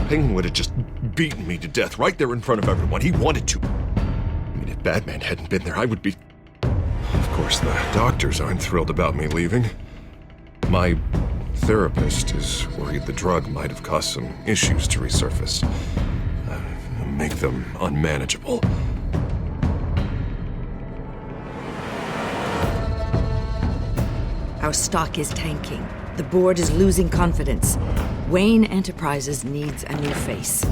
Penguin would have just beaten me to death right there in front of everyone. He wanted to. I mean, if Batman hadn't been there, I would be... Of course, the doctors aren't thrilled about me leaving. My therapist is worried the drug might have caused some issues to resurface. Make them unmanageable. Our stock is tanking. The board is losing confidence. Wayne Enterprises needs a new face.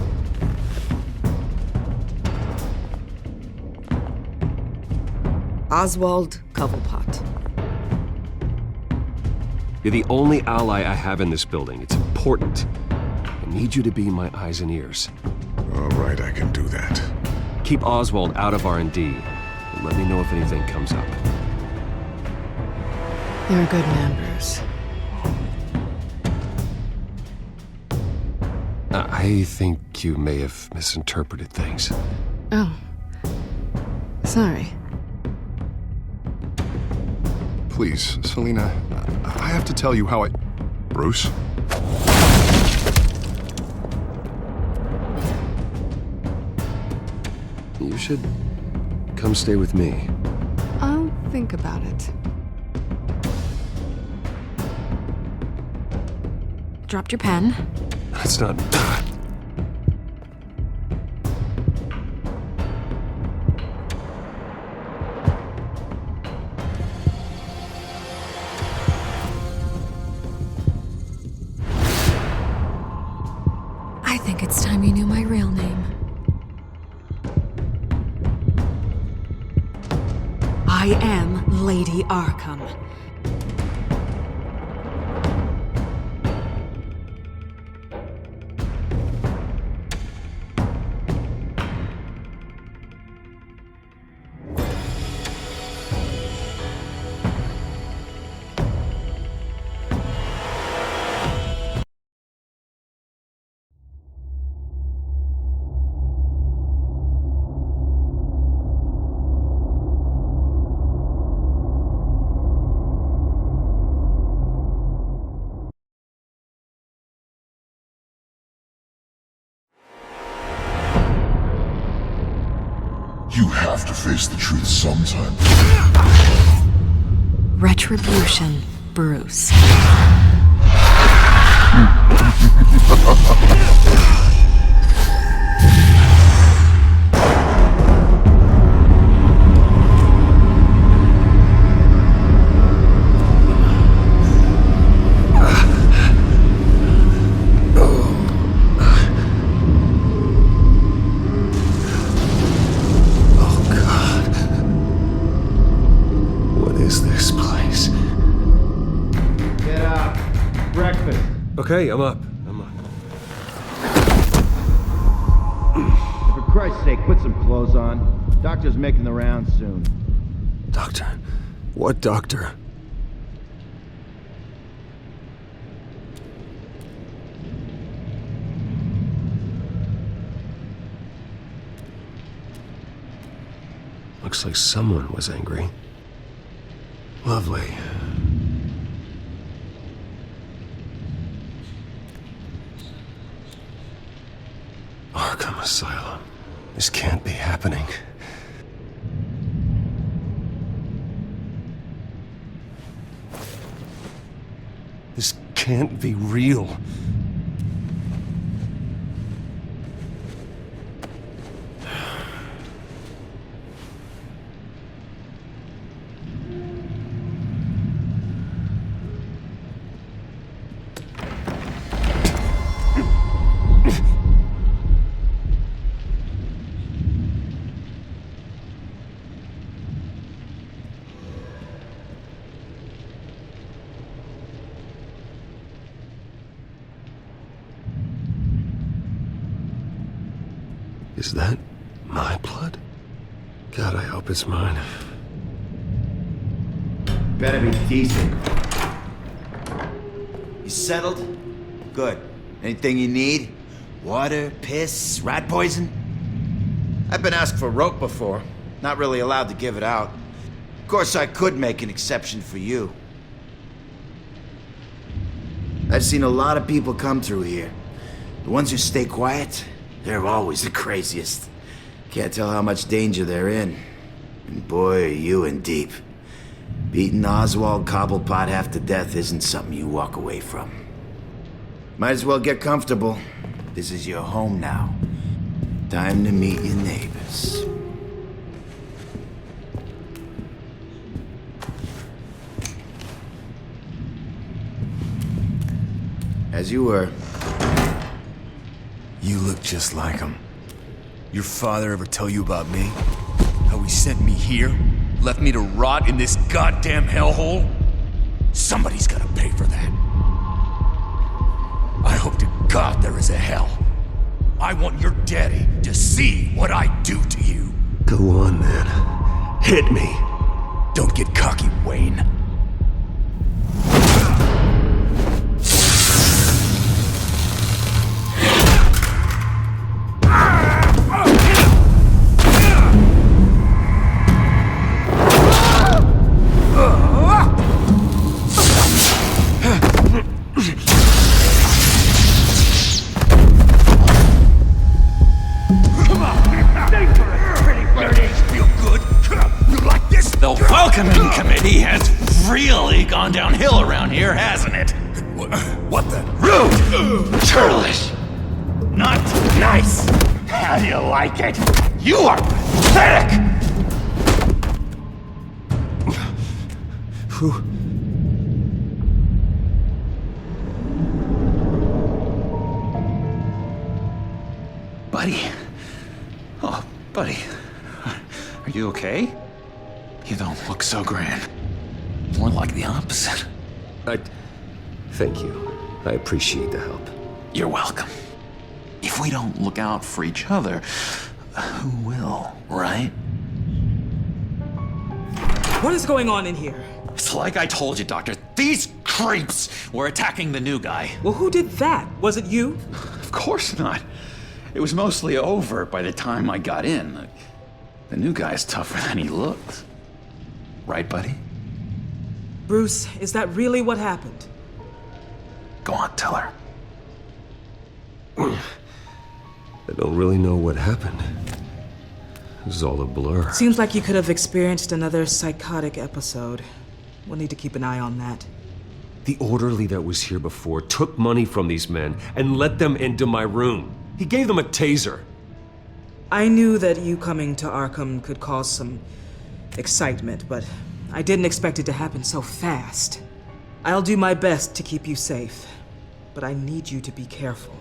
Oswald Cobblepot. You're the only ally I have in this building. It's important. I need you to be my eyes and ears. All right, I can do that. Keep Oswald out of R&D, and let me know if anything comes up. You're a good man, Bruce. I think you may have misinterpreted things. Oh. Sorry. Please, Selina, I have to tell you how I... Bruce? You should come stay with me. I'll think about it. Dropped your pen. That's not... I think it's time you knew my real name. I am Lady Arkham. You have to face the truth sometime. Retribution, Bruce. Okay, I'm up. For Christ's sake, put some clothes on. Doctor's making the rounds soon. Doctor? What doctor? Looks like someone was angry. Lovely. Arkham Asylum. This can't be happening. This can't be real. Is that my blood? God, I hope it's mine. Better be decent. You settled? Good. Anything you need? Water, piss, rat poison? I've been asked for rope before. Not really allowed to give it out. Of course, I could make an exception for you. I've seen a lot of people come through here. The ones who stay quiet, they're always the craziest. Can't tell how much danger they're in. And boy, are you in deep. Beating Oswald Cobblepot half to death isn't something you walk away from. Might as well get comfortable. This is your home now. Time to meet your neighbors. As you were. You look just like him. Your father ever tell you about me? How he sent me here? Left me to rot in this goddamn hellhole? Somebody's gotta pay for that. I hope to God there is a hell. I want your daddy to see what I do to you. Go on, then. Hit me. Don't get cocky, Wayne. The welcoming committee has really gone downhill around here, hasn't it? What the? Rude! Churlish! Not nice! How do you like it? You are pathetic! Buddy? Oh, buddy. Are you okay? You don't look so grand. More like the opposite. Thank you. I appreciate the help. You're welcome. If we don't look out for each other, who will, right? What is going on in here? It's like I told you, Doctor. These creeps were attacking the new guy. Well, who did that? Was it you? Of course not. It was mostly over by the time I got in. The new guy's tougher than he looked. Right, buddy? Bruce, is that really what happened? Go on, tell her. I don't really know what happened. It was all a blur. Seems like you could have experienced another psychotic episode. We'll need to keep an eye on that. The orderly that was here before took money from these men and let them into my room. He gave them a taser. I knew that you coming to Arkham could cause some excitement, but I didn't expect it to happen so fast. I'll do my best to keep you safe, but I need you to be careful.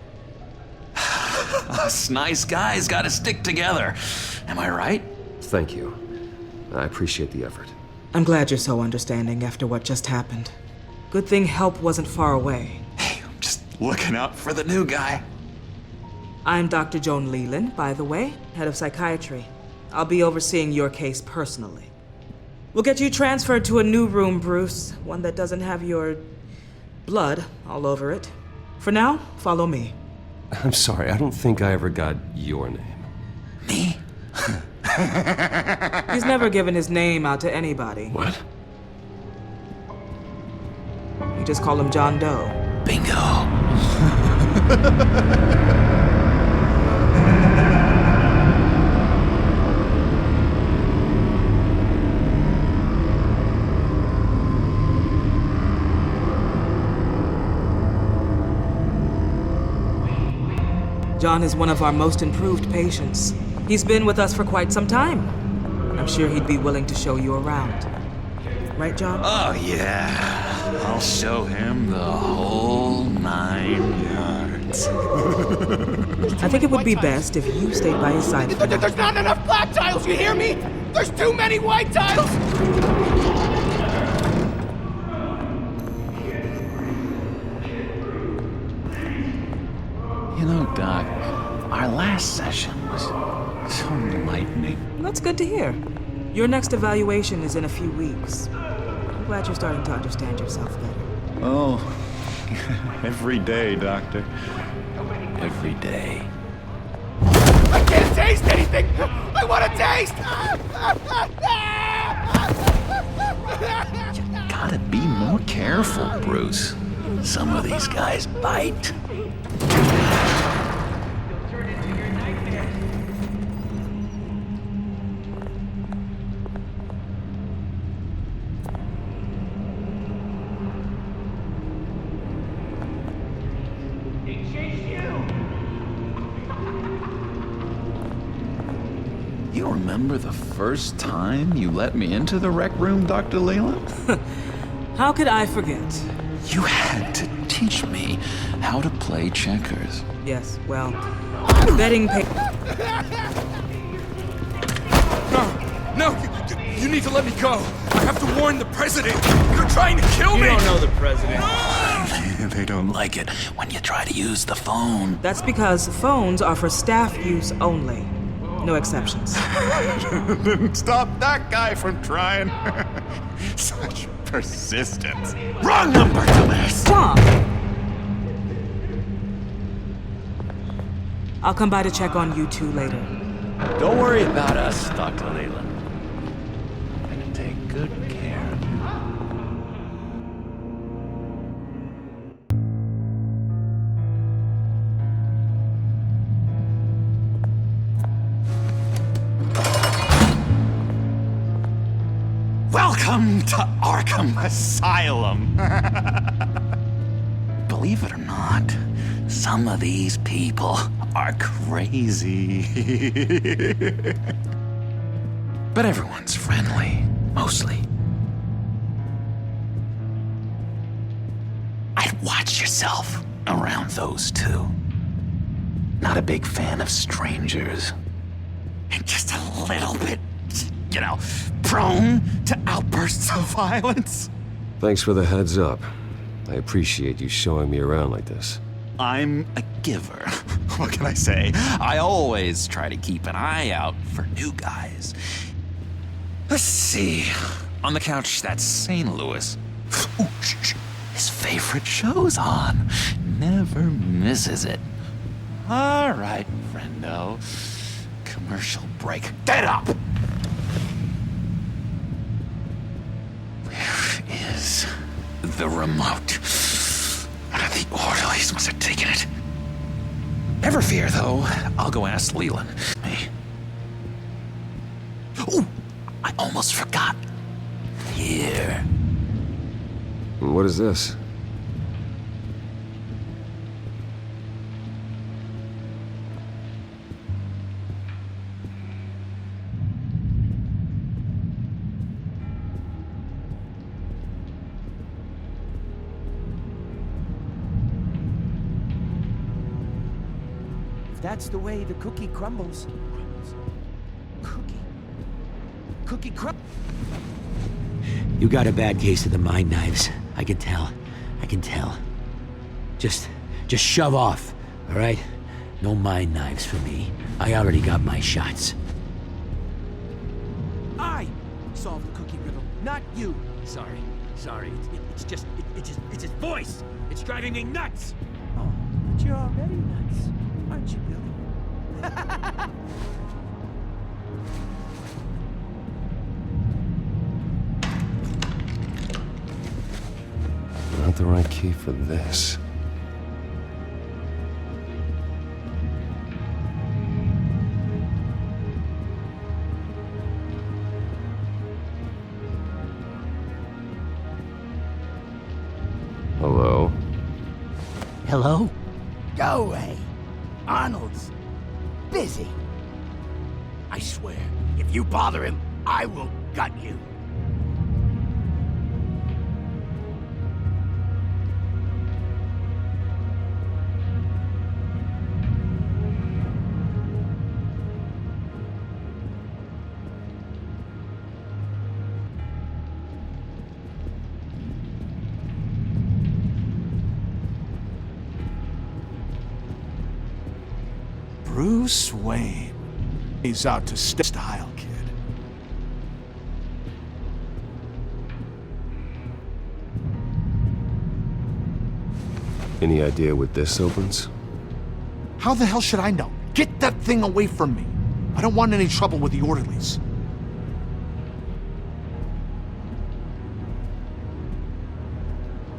Us nice guys gotta stick together. Am I right? Thank you. I appreciate the effort. I'm glad you're so understanding after what just happened. Good thing help wasn't far away. Hey, I'm just looking out for the new guy. I'm Dr. Joan Leland, by the way, head of psychiatry. I'll be overseeing your case personally. We'll get you transferred to a new room, Bruce. One that doesn't have your blood all over it. For now, follow me. I'm sorry, I don't think I ever got your name. Me? He's never given his name out to anybody. What? You just call him John Doe. Bingo. John is one of our most improved patients. He's been with us for quite some time. I'm sure he'd be willing to show you around. Right, John? Oh, yeah. I'll show him the whole 9 yards. I think it would be best if you stayed by his side. There's not enough black tiles, you hear me? There's too many white tiles! You know, Doc, our last session was so enlightening. That's good to hear. Your next evaluation is in a few weeks. I'm glad you're starting to understand yourself better. Oh, every day, Doctor. Every day. I can't taste anything! I want to taste! You gotta be more careful, Bruce. Some of these guys bite. You remember the first time you let me into the rec room, Dr. Leland? How could I forget? You had to teach me how to play checkers. Yes, well, betting pay. No, you need to let me go. I have to warn the president. You're trying to kill me. You don't know the president. They don't like it when you try to use the phone. That's because phones are for staff use only. No exceptions. Didn't stop that guy from trying. Such persistence. Wrong number, dumbass! Stop! I'll come by to check on you two later. Don't worry about us, Dr. Leland. I'm gonna take good care of you. Welcome to Arkham Asylum. Believe it or not, some of these people are crazy. But everyone's friendly, mostly. I'd watch yourself around those two. Not a big fan of strangers. And just a little bit, you know, prone to outbursts of violence. Thanks for the heads up. I appreciate you showing me around like this. I'm a giver. What can I say? I always try to keep an eye out for new guys. Let's see. On the couch, that's St. Louis. Ooh, his favorite show's on. Never misses it. All right, friendo. Commercial break. Get up! Where is the remote? One of the orderlies must have taken it. Never fear, though. I'll go ask Leland. Hey. Ooh, I almost forgot. Here. What is this? That's the way the cookie crumbles. Cookie crumble. You got a bad case of the mind knives. I can tell. I can tell. Just shove off, all right? No mind knives for me. I already got my shots. I solved the cookie riddle, not you. Sorry. It's his voice. It's driving me nuts. Oh, but you're already nuts, aren't you, Billy? Not the right key for this. Hello? Hello? Go away. Arnold's busy. I swear, if you bother him, I will gut you. Bruce Wayne. He's out to style, kid. Any idea what this opens? How the hell should I know? Get that thing away from me. I don't want any trouble with the orderlies.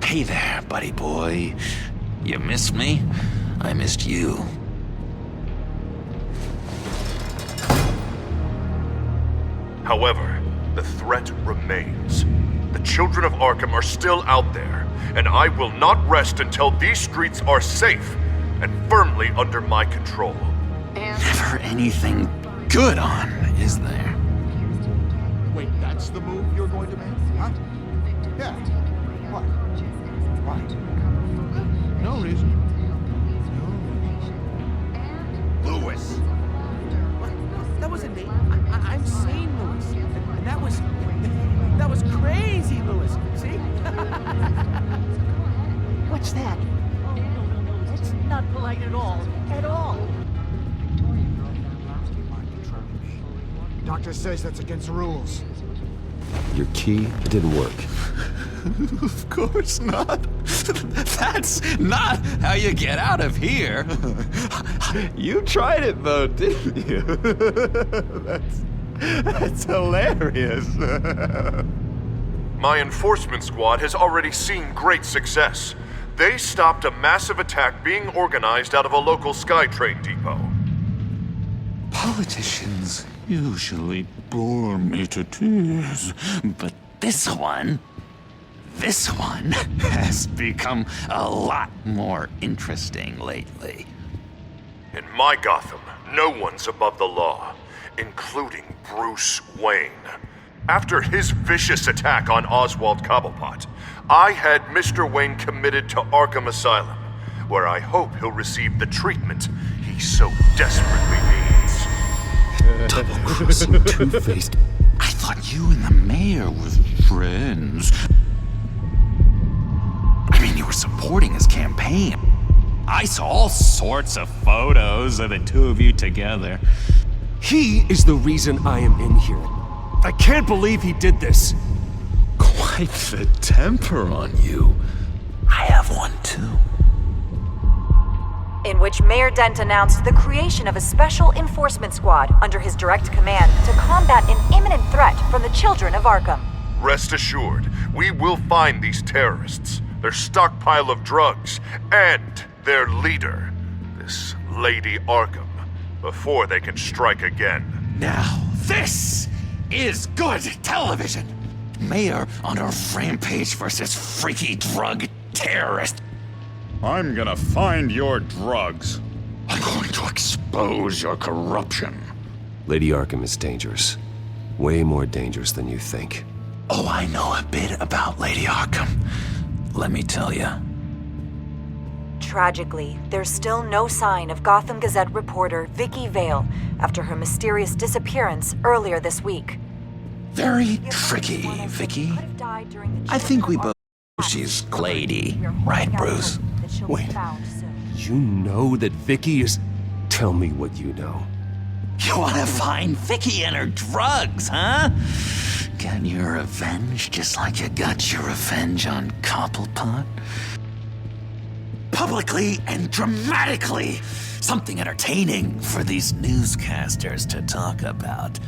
Hey there, buddy boy. You missed me? I missed you. However, the threat remains. The children of Arkham are still out there, and I will not rest until these streets are safe and firmly under my control. Never anything good on, is there? Wait, that's the move you're going to make? Huh? Yeah. What? Why? No reason. Lewis! What? That wasn't me. I'm sane, Lewis. And that was crazy, Lewis. See? What's that? That's not polite at all. At all. Doctor says that's against the rules. Your key, it didn't work. Of course not. That's not how you get out of here. You tried it though, didn't you? That's hilarious. My enforcement squad has already seen great success. They stopped a massive attack being organized out of a local SkyTrain depot. Politicians usually bore me to tears, but this one has become a lot more interesting lately. In my Gotham, no one's above the law, including Bruce Wayne. After his vicious attack on Oswald Cobblepot, I had Mr. Wayne committed to Arkham Asylum, where I hope he'll receive the treatment he so desperately needs. Double-crossing, two-faced. I thought you and the mayor were friends. I mean, you were supporting his campaign. I saw all sorts of photos of the two of you together. He is the reason I am in here. I can't believe he did this. Quite the temper on you. I have one too. In which Mayor Dent announced the creation of a special enforcement squad under his direct command to combat an imminent threat from the children of Arkham. Rest assured, we will find these terrorists, their stockpile of drugs, and their leader, this Lady Arkham, before they can strike again. Now, this is good television. Mayor on a rampage versus freaky drug terrorist. I'm gonna find your drugs. I'm going to expose your corruption. Lady Arkham is dangerous. Way more dangerous than you think. Oh, I know a bit about Lady Arkham. Let me tell you. Tragically, there's still no sign of Gotham Gazette reporter Vicky Vale after her mysterious disappearance earlier this week. Very tricky, Vicky. I think we both know she's Lady, right, Bruce? Wait, you know that Vicky is... Tell me what you know. You want to find Vicky and her drugs, huh? Get your revenge just like you got your revenge on Cobblepot? Publicly and dramatically! Something entertaining for these newscasters to talk about.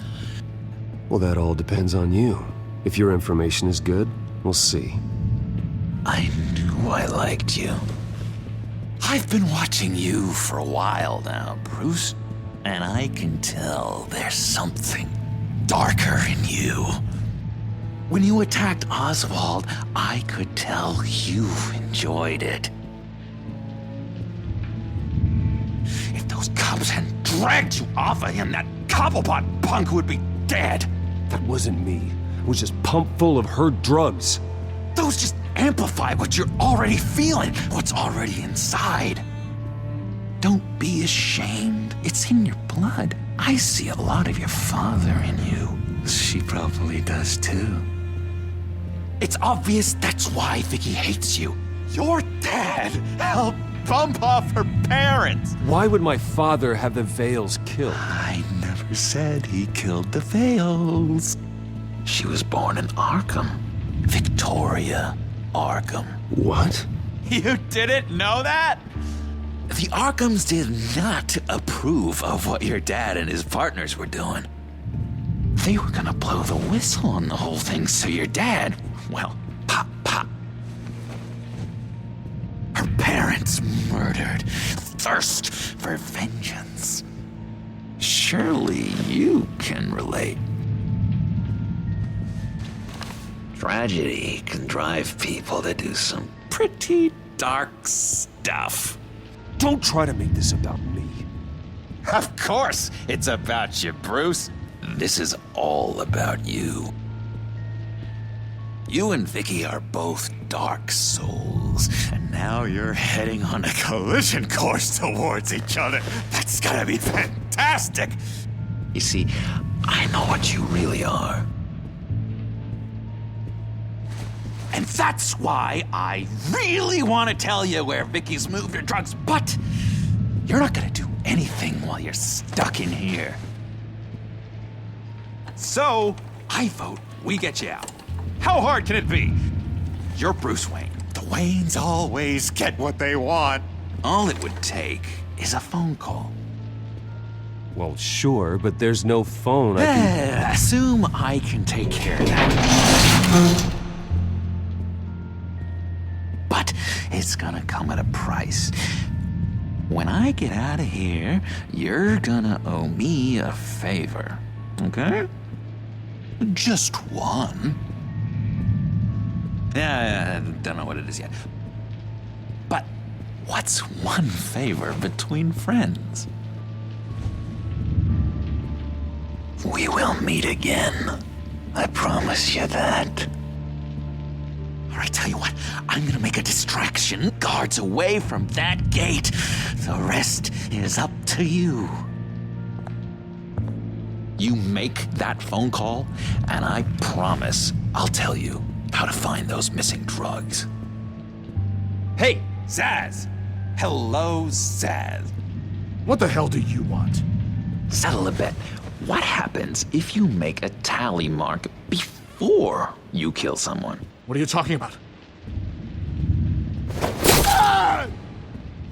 Well, that all depends on you. If your information is good, we'll see. I knew I liked you. I've been watching you for a while now, Bruce, and I can tell there's something darker in you. When you attacked Oswald, I could tell you enjoyed it. If those cops hadn't dragged you off of him, that Cobblepot punk would be dead. That wasn't me. It was just pumped full of her drugs. Those just amplify what you're already feeling, what's already inside. Don't be ashamed. It's in your blood. I see a lot of your father in you. She probably does too. It's obvious that's why Vicky hates you. Your dad helped bump off her parents. Why would my father have the Vales killed? I never said he killed the Vales. She was born in Arkham. Victoria Arkham. What? You didn't know that? The Arkhams did not approve of what your dad and his partners were doing. They were gonna blow the whistle on the whole thing, so your dad, well, pop. Her parents murdered. Thirst for vengeance. Surely you can relate. Tragedy can drive people to do some pretty dark stuff. Don't try to make this about me. Of course it's about you, Bruce. This is all about you. You and Vicky are both dark souls, and now you're heading on a collision course towards each other. That's gotta be fantastic! You see, I know what you really are. And that's why I really want to tell you where Vicky's moved her drugs, but you're not gonna do anything while you're stuck in here. So, I vote we get you out. How hard can it be? You're Bruce Wayne. The Waynes always get what they want. All it would take is a phone call. Well, sure, but there's no phone. Assume I can take care of that. But it's gonna come at a price. When I get out of here, you're gonna owe me a favor, okay? Just one. Yeah, I don't know what it is yet. But what's one favor between friends? We will meet again. I promise you that. All right, tell you what, I'm gonna make a distraction. Guards away from that gate. The rest is up to you. You make that phone call, and I promise I'll tell you how to find those missing drugs. Hey, Zaz! Hello, Zaz. What the hell do you want? Settle a bet. What happens if you make a tally mark before you kill someone? What are you talking about? Ah!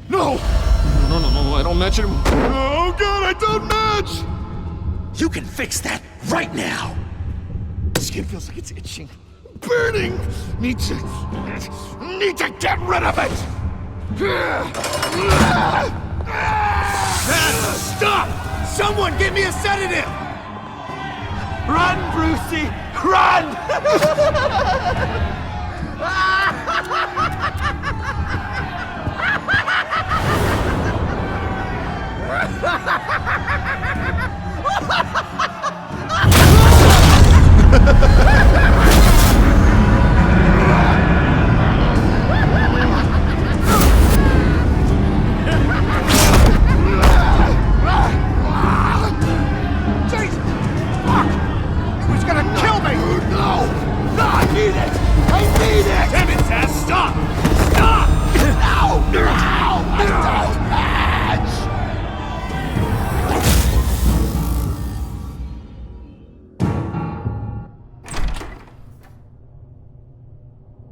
No! No, I don't match him. Oh, God, I don't match! You can fix that right now! Skin feels like it's itching. Burning! Need to get rid of it! Stop! Someone give me a sedative! Run, Brucey! Run!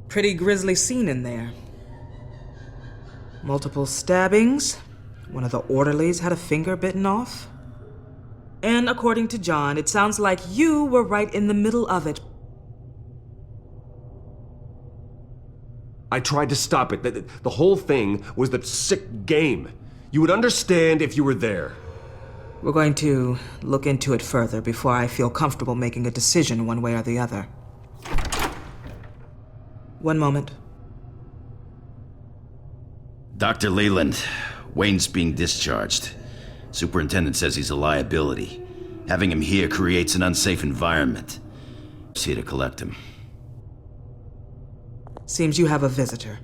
Pretty grisly scene in there. Multiple stabbings. One of the orderlies had a finger bitten off. And according to John, it sounds like you were right in the middle of it. I tried to stop it. The whole thing was the sick game. You would understand if you were there. We're going to look into it further before I feel comfortable making a decision one way or the other. One moment. Dr. Leland, Wayne's being discharged. Superintendent says he's a liability. Having him here creates an unsafe environment. He's here to collect him. Seems you have a visitor.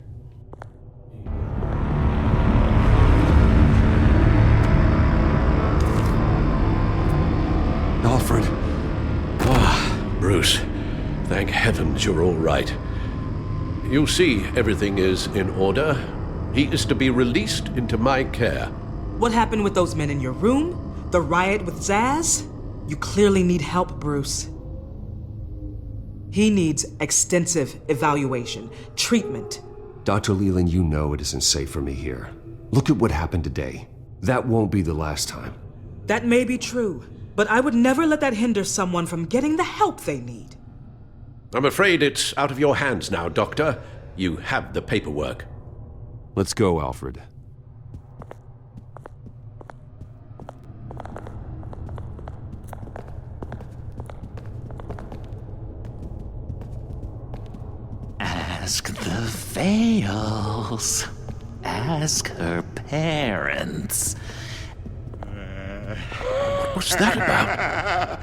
Alfred. Ah, Bruce. Thank heavens you're all right. You see, everything is in order. He is to be released into my care. What happened with those men in your room? The riot with Zaz? You clearly need help, Bruce. He needs extensive evaluation, treatment. Dr. Leland, you know it isn't safe for me here. Look at what happened today. That won't be the last time. That may be true, but I would never let that hinder someone from getting the help they need. I'm afraid it's out of your hands now, Doctor. You have the paperwork. Let's go, Alfred. Ask the Vales. Ask her parents. What's that about?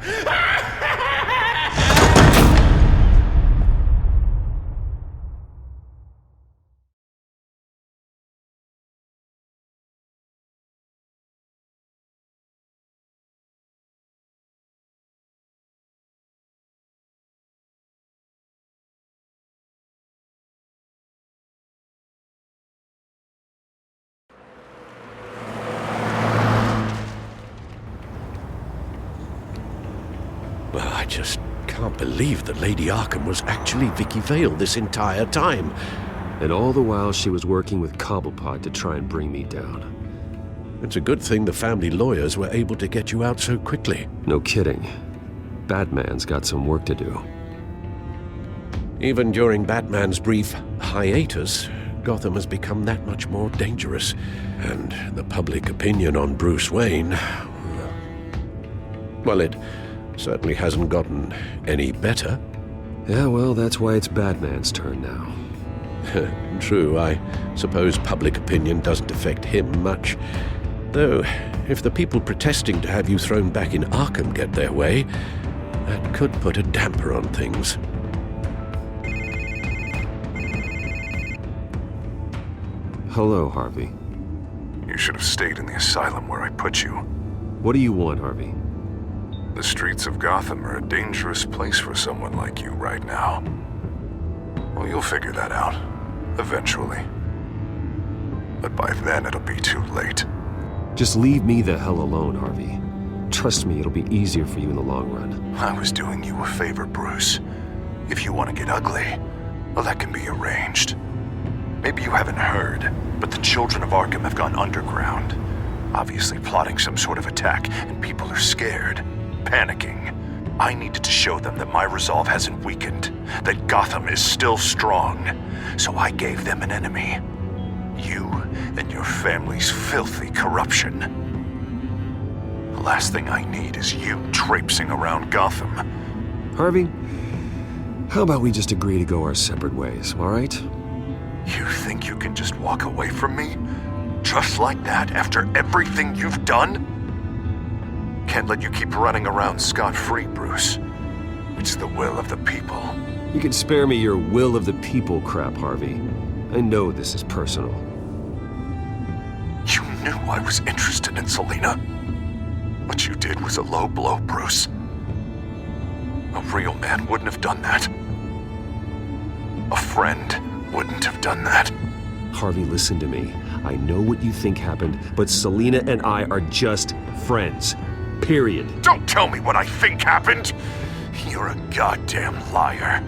Well, I just can't believe that Lady Arkham was actually Vicky Vale this entire time. And all the while she was working with Cobblepot to try and bring me down. It's a good thing the family lawyers were able to get you out so quickly. No kidding. Batman's got some work to do. Even during Batman's brief hiatus, Gotham has become that much more dangerous. And the public opinion on Bruce Wayne... well, it certainly hasn't gotten any better. Yeah, well, that's why it's Batman's turn now. True, I suppose public opinion doesn't affect him much. Though, if the people protesting to have you thrown back in Arkham get their way, that could put a damper on things. Hello, Harvey. You should have stayed in the asylum where I put you. What do you want, Harvey? The streets of Gotham are a dangerous place for someone like you right now. Well, you'll figure that out, eventually. But by then it'll be too late. Just leave me the hell alone, Harvey. Trust me, it'll be easier for you in the long run. I was doing you a favor, Bruce. If you want to get ugly, well, that can be arranged. Maybe you haven't heard, but the children of Arkham have gone underground. Obviously plotting some sort of attack, and people are scared, panicking. I needed to show them that my resolve hasn't weakened, that Gotham is still strong. So I gave them an enemy. You and your family's filthy corruption. The last thing I need is you traipsing around Gotham. Harvey, how about we just agree to go our separate ways, all right? You think you can just walk away from me? Just like that, after everything you've done? Can't let you keep running around scot-free, Bruce. It's the will of the people. You can spare me your will of the people crap, Harvey. I know this is personal. You knew I was interested in Selina. What you did was a low blow, Bruce. A real man wouldn't have done that. A friend wouldn't have done that. Harvey, listen to me. I know what you think happened, but Selina and I are just friends. Period. Don't tell me what I think happened! You're a goddamn liar.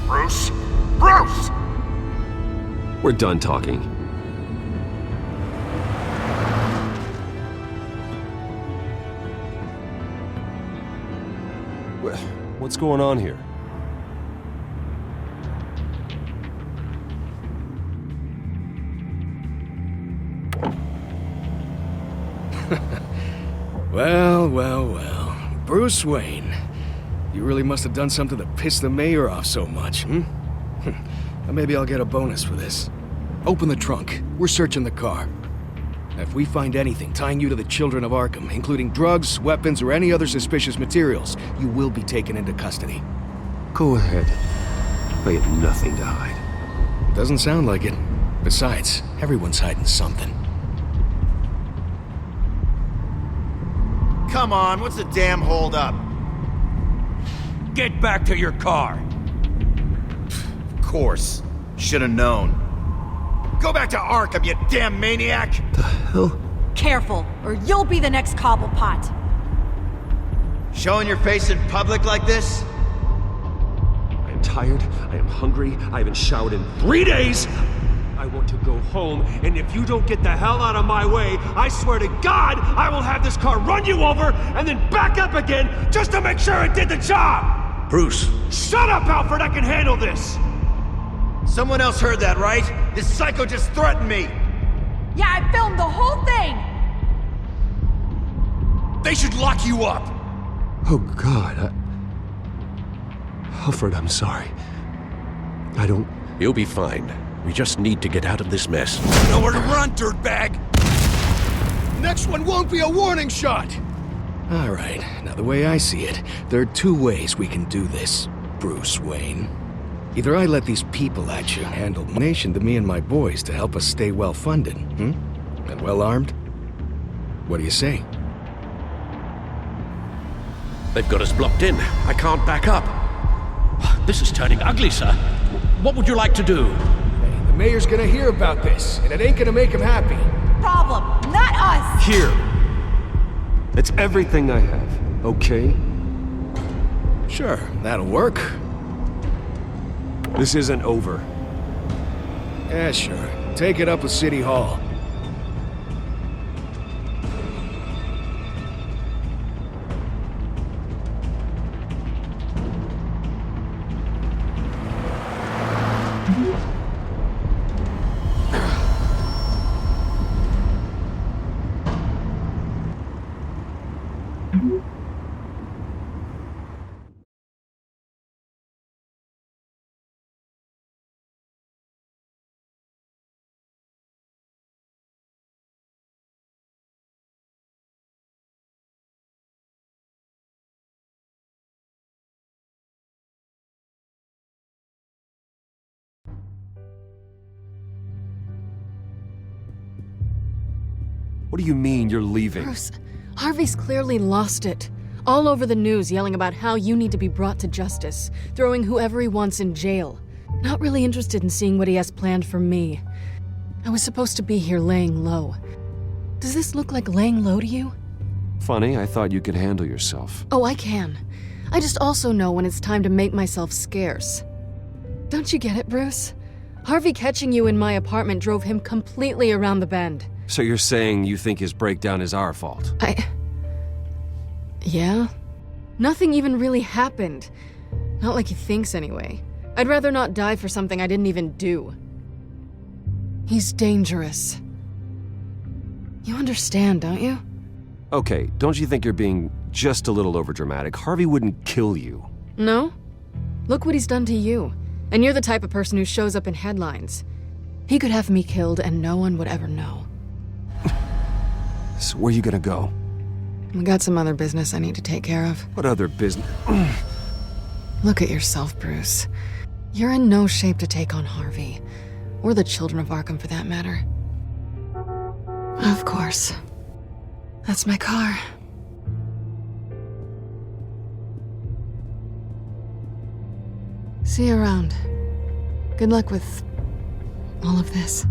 Bruce? Bruce! We're done talking. What's going on here? Well. Bruce Wayne. You really must have done something to piss the mayor off so much, hmm? Maybe I'll get a bonus for this. Open the trunk. We're searching the car. If we find anything tying you to the children of Arkham, including drugs, weapons, or any other suspicious materials, you will be taken into custody. Go ahead. I have nothing to hide. Doesn't sound like it. Besides, everyone's hiding something. Come on, what's the damn holdup? Get back to your car. Of course. Should've known. Go back to Arkham, you damn maniac! The hell? Careful, or you'll be the next Cobblepot. Showing your face in public like this? I am tired, I am hungry, I haven't showered in 3 days! I want to go home, and if you don't get the hell out of my way, I swear to God, I will have this car run you over, and then back up again, just to make sure it did the job! Bruce! Shut up, Alfred, I can handle this! Someone else heard that, right? This psycho just threatened me! Yeah, I filmed the whole thing! They should lock you up! Oh, God, Alfred, I'm sorry. I don't... You'll be fine. We just need to get out of this mess. Nowhere to run, dirtbag! Next one won't be a warning shot! All right, now the way I see it, there are two ways we can do this, Bruce Wayne. Either I let these people at you handle nation to me and my boys to help us stay well-funded, and well-armed. What do you say? They've got us blocked in. I can't back up. This is turning ugly, sir. What would you like to do? Hey, the mayor's gonna hear about this, and it ain't gonna make him happy. Problem, not us! Here. It's everything I have, okay? Sure, that'll work. This isn't over. Yeah, sure. Take it up with City Hall. What do you mean you're leaving? Bruce, Harvey's clearly lost it. All over the news yelling about how you need to be brought to justice, throwing whoever he wants in jail. Not really interested in seeing what he has planned for me. I was supposed to be here laying low. Does this look like laying low to you? Funny, I thought you could handle yourself. Oh, I can. I just also know when it's time to make myself scarce. Don't you get it, Bruce? Harvey catching you in my apartment drove him completely around the bend. So you're saying you think his breakdown is our fault? Yeah? Nothing even really happened. Not like he thinks, anyway. I'd rather not die for something I didn't even do. He's dangerous. You understand, don't you? Okay, don't you think you're being just a little overdramatic? Harvey wouldn't kill you. No? Look what he's done to you. And you're the type of person who shows up in headlines. He could have me killed and no one would ever know. So where are you gonna go? We got some other business I need to take care of. What other business? Look at yourself, Bruce. You're in no shape to take on Harvey. Or the children of Arkham, for that matter. Of course. That's my car. See you around. Good luck with all of this.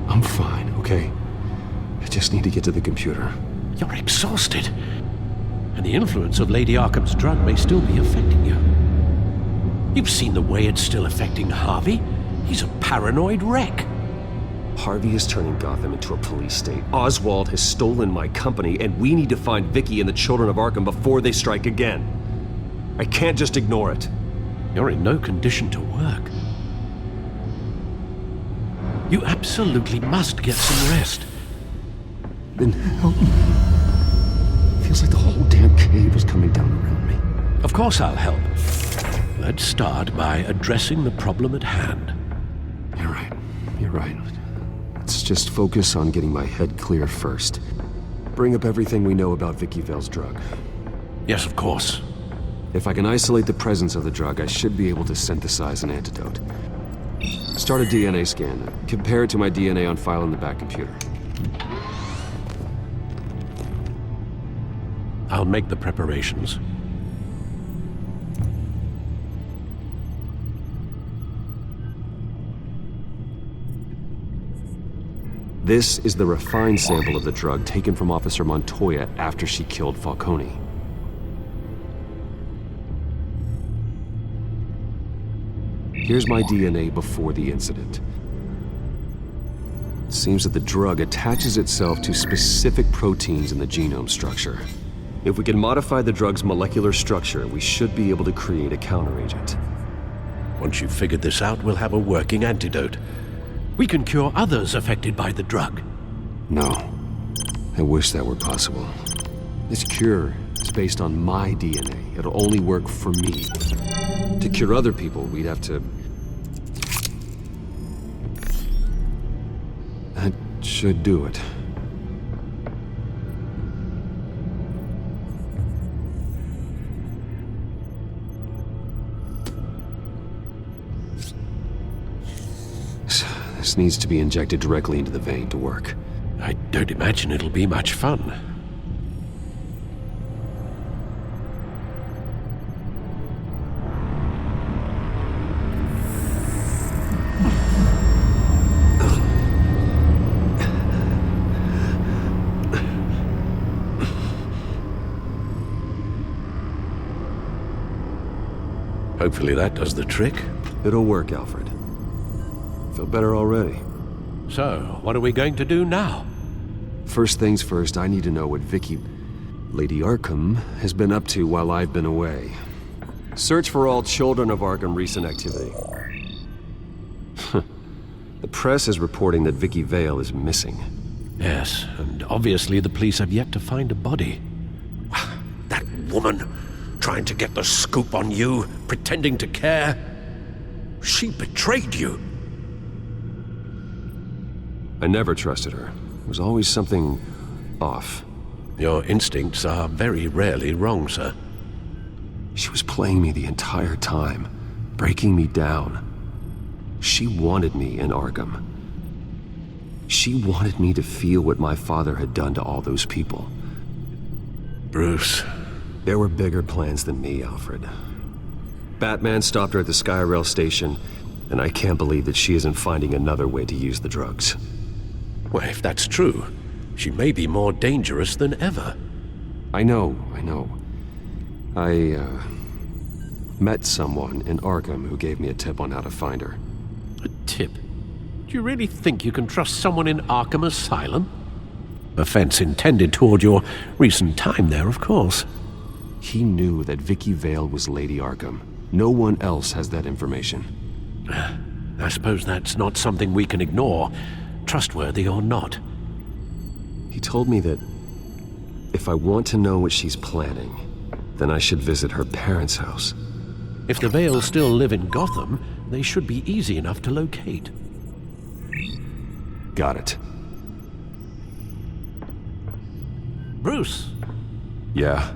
I'm fine, okay? I just need to get to the computer. You're exhausted. And the influence of Lady Arkham's drug may still be affecting you. You've seen the way it's still affecting Harvey. He's a paranoid wreck. Harvey is turning Gotham into a police state. Oswald has stolen my company, and we need to find Vicky and the children of Arkham before they strike again. I can't just ignore it. You're in no condition to work. You absolutely must get some rest. Then help me. Feels like the whole damn cave is coming down around me. Of course I'll help. Let's start by addressing the problem at hand. You're right. You're right. Let's just focus on getting my head clear first. Bring up everything we know about Vicky Vale's drug. Yes, of course. If I can isolate the presence of the drug, I should be able to synthesize an antidote. Start a DNA scan. Compare it to my DNA on file in the back computer. I'll make the preparations. This is the refined sample of the drug taken from Officer Montoya after she killed Falcone. Here's my DNA before the incident. It seems that the drug attaches itself to specific proteins in the genome structure. If we can modify the drug's molecular structure, we should be able to create a counteragent. Once you've figured this out, we'll have a working antidote. We can cure others affected by the drug. No. I wish that were possible. This cure is based on my DNA. It'll only work for me. To cure other people, we'd have to... That should do it. This needs to be injected directly into the vein to work. I don't imagine it'll be much fun. Hopefully that does the trick. It'll work, Alfred. Feel better already. So, what are we going to do now? First things first, I need to know what Lady Arkham, has been up to while I've been away. Search for all children of Arkham recent activity. The press is reporting that Vicky Vale is missing. Yes, and obviously the police have yet to find a body. That woman, trying to get the scoop on you, pretending to care. She betrayed you. I never trusted her. There was always something off. Your instincts are very rarely wrong, sir. She was playing me the entire time, breaking me down. She wanted me in Arkham. She wanted me to feel what my father had done to all those people. Bruce. There were bigger plans than me, Alfred. Batman stopped her at the Skyrail station, and I can't believe that she isn't finding another way to use the drugs. Well, if that's true, she may be more dangerous than ever. I know. I met someone in Arkham who gave me a tip on how to find her. A tip? Do you really think you can trust someone in Arkham Asylum? Offense intended toward your recent time there, of course. He knew that Vicky Vale was Lady Arkham. No one else has that information. I suppose that's not something we can ignore, trustworthy or not. He told me that if I want to know what she's planning, then I should visit her parents' house. If the Vales still live in Gotham, they should be easy enough to locate. Got it. Bruce! Yeah?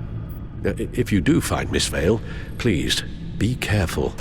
If you do find Miss Vale, please, be careful.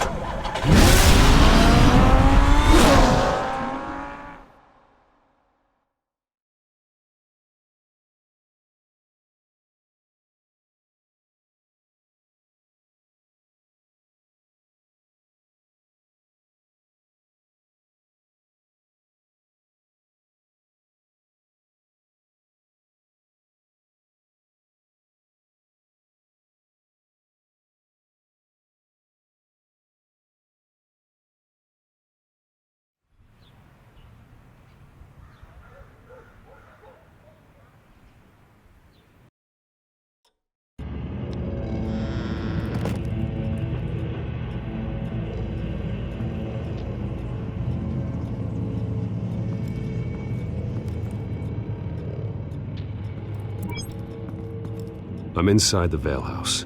I'm inside the Vale house.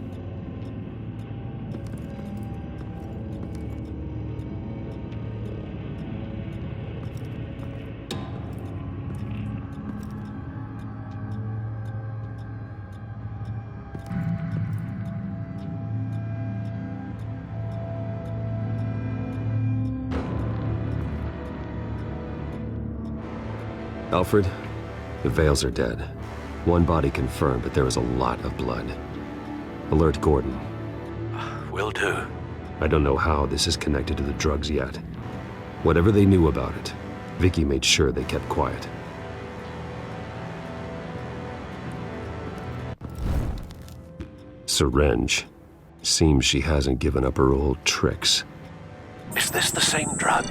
Alfred, the Vales are dead. One body confirmed, but there is a lot of blood. Alert Gordon. Will do. I don't know how this is connected to the drugs yet. Whatever they knew about it, Vicky made sure they kept quiet. Syringe. Seems she hasn't given up her old tricks. Is this the same drug?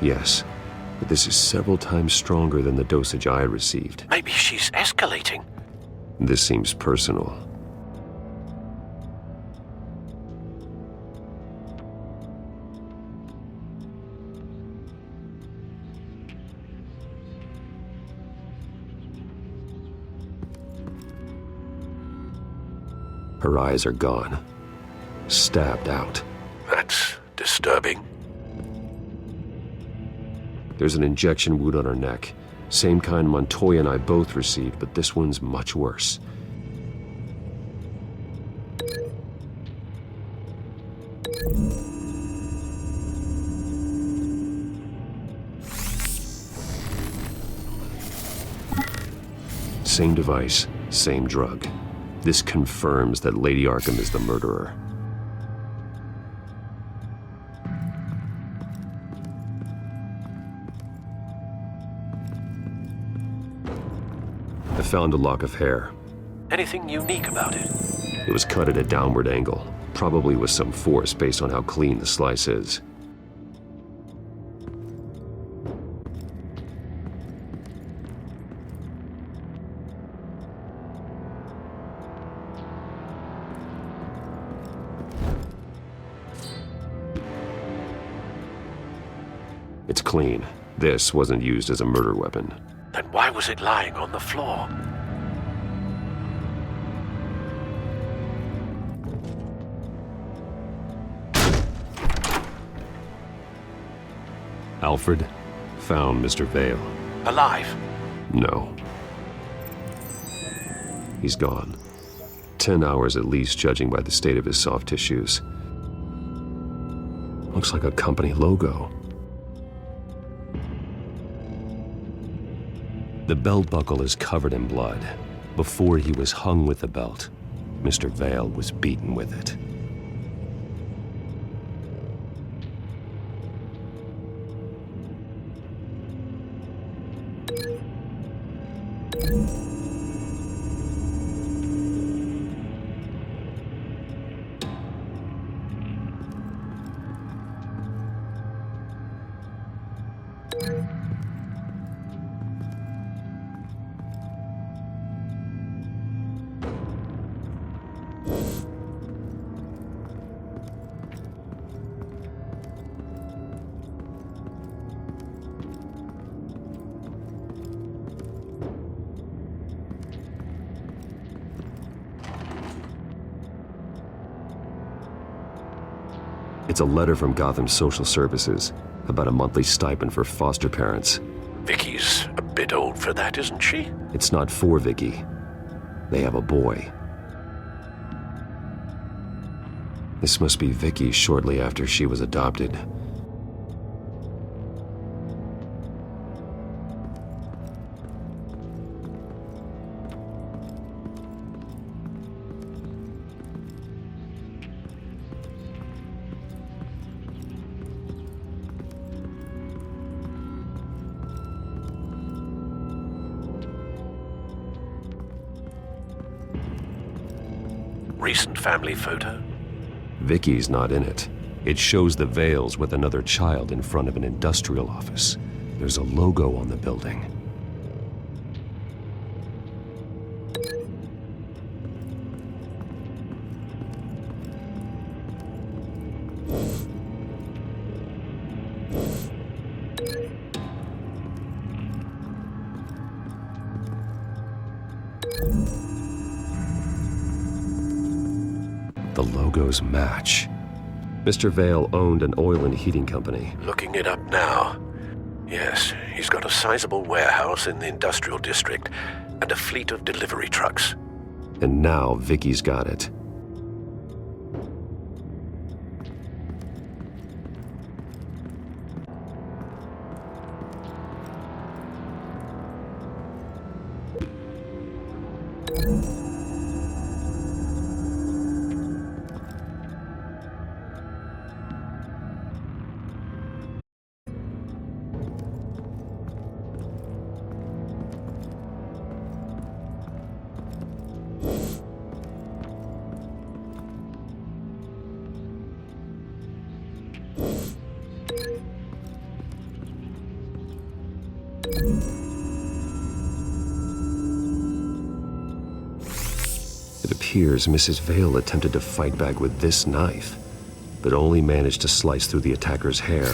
Yes, but this is several times stronger than the dosage I received. Maybe she's escalating. This seems personal. Her eyes are gone. Stabbed out. That's disturbing. There's an injection wound on her neck. Same kind Montoya and I both received, but this one's much worse. Same device, same drug. This confirms that Lady Arkham is the murderer. I found a lock of hair. Anything unique about it? It was cut at a downward angle, probably with some force based on how clean the slice is. It's clean. This wasn't used as a murder weapon. Then why was it lying on the floor? Alfred found Mr. Vale. Alive? No. He's gone. 10 hours at least, judging by the state of his soft tissues. Looks like a company logo. The belt buckle is covered in blood. Before he was hung with the belt, Mr. Vale was beaten with it. It's a letter from Gotham Social Services about a monthly stipend for foster parents. Vicky's a bit old for that, isn't she? It's not for Vicky. They have a boy. This must be Vicky shortly after she was adopted. Recent family photo? Vicky's not in it. It shows the Vales with another child in front of an industrial office. There's a logo on the building. The logos match. Mr. Vale owned an oil and heating company. Looking it up now. Yes, he's got a sizable warehouse in the industrial district and a fleet of delivery trucks. And now Vicky's got it. appears Mrs. Vale attempted to fight back with this knife, but only managed to slice through the attacker's hair.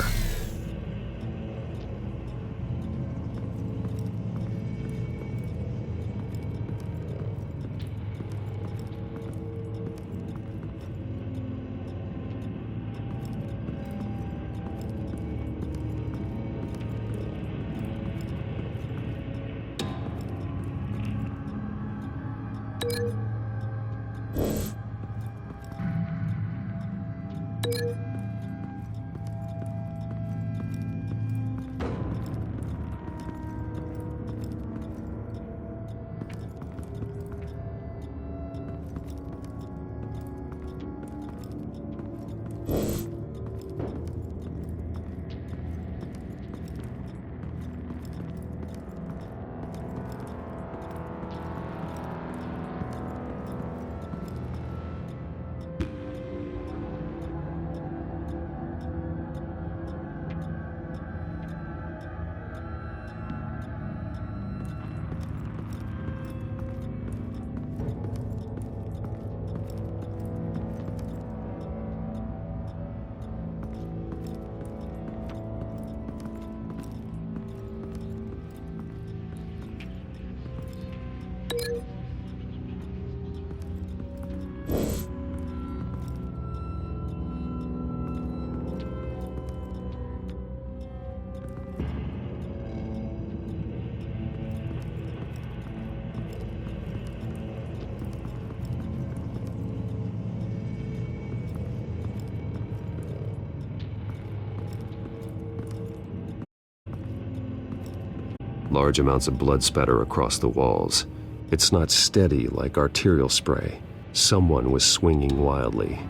Large amounts of blood spatter across the walls. It's not steady like arterial spray. Someone was swinging wildly.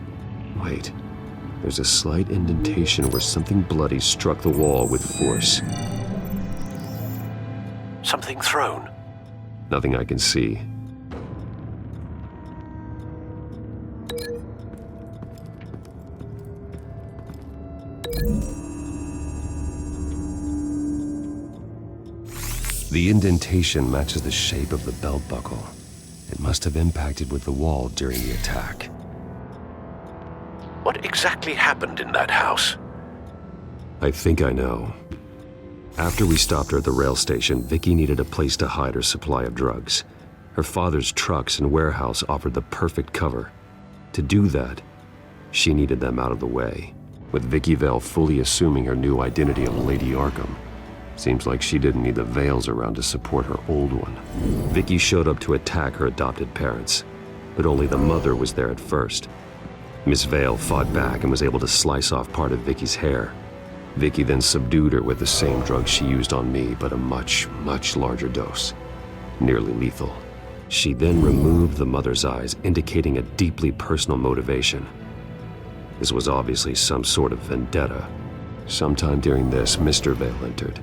Wait, there's a slight indentation where something bloody struck the wall with force. Something thrown. Nothing I can see. The indentation matches the shape of the belt buckle. It must have impacted with the wall during the attack. What exactly happened in that house? I think I know. After we stopped her at the rail station, Vicky needed a place to hide her supply of drugs. Her father's trucks and warehouse offered the perfect cover. To do that, she needed them out of the way, with Vicky Vale fully assuming her new identity of Lady Arkham. Seems like she didn't need the Vales around to support her old one. Vicky showed up to attack her adopted parents, but only the mother was there at first. Miss Vale fought back and was able to slice off part of Vicky's hair. Vicky then subdued her with the same drug she used on me, but a much, much larger dose. Nearly lethal. She then removed the mother's eyes, indicating a deeply personal motivation. This was obviously some sort of vendetta. Sometime during this, Mr. Vale entered.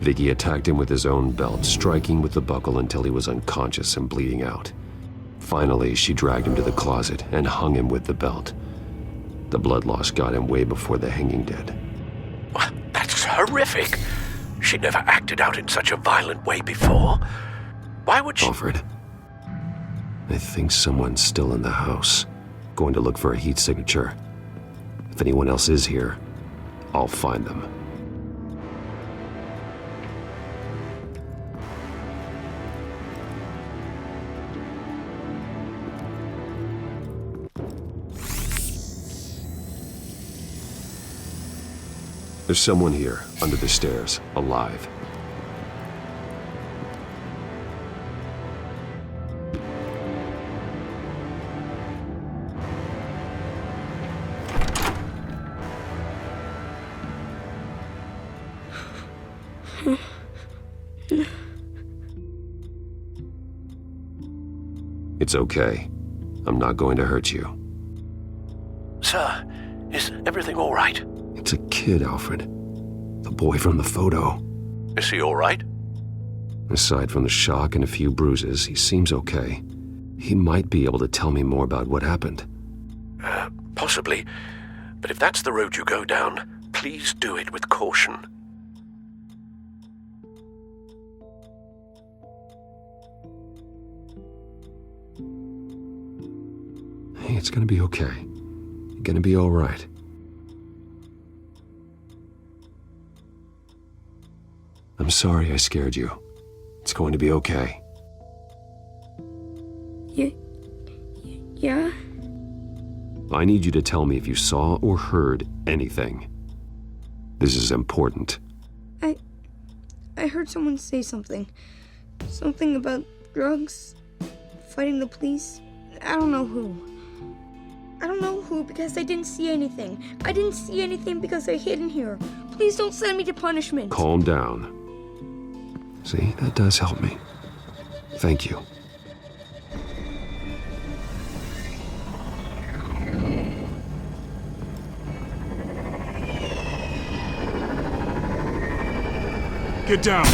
Vicky attacked him with his own belt, striking with the buckle until he was unconscious and bleeding out. Finally, she dragged him to the closet and hung him with the belt. The blood loss got him way before the hanging did. That's horrific. She never acted out in such a violent way before. Why would she... Alfred, I think someone's still in the house. Going to look for a heat signature. If anyone else is here, I'll find them. There's someone here, under the stairs, alive. It's okay. I'm not going to hurt you. Sir, is everything all right? It's a kid, Alfred. The boy from the photo. Is he all right? Aside from the shock and a few bruises, he seems okay. He might be able to tell me more about what happened. Possibly. But if that's the road you go down, please do it with caution. Hey, it's gonna be okay. You're gonna be all right. I'm sorry I scared you. It's going to be okay. Yeah? I need you to tell me if you saw or heard anything. This is important. I heard someone say something. Something about drugs, fighting the police. I don't know who. I don't know who because I didn't see anything. I didn't see anything because I hid in here. Please don't send me to punishment. Calm down. See, that does help me. Thank you. Get down!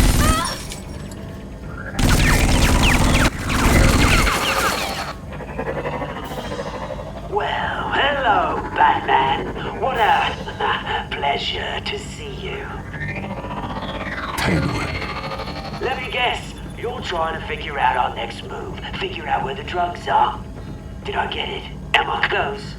Well, hello, Batman. What a pleasure to see you. Penguin. Let me guess, you're trying to figure out our next move. Figure out where the drugs are. Did I get it? Am I close?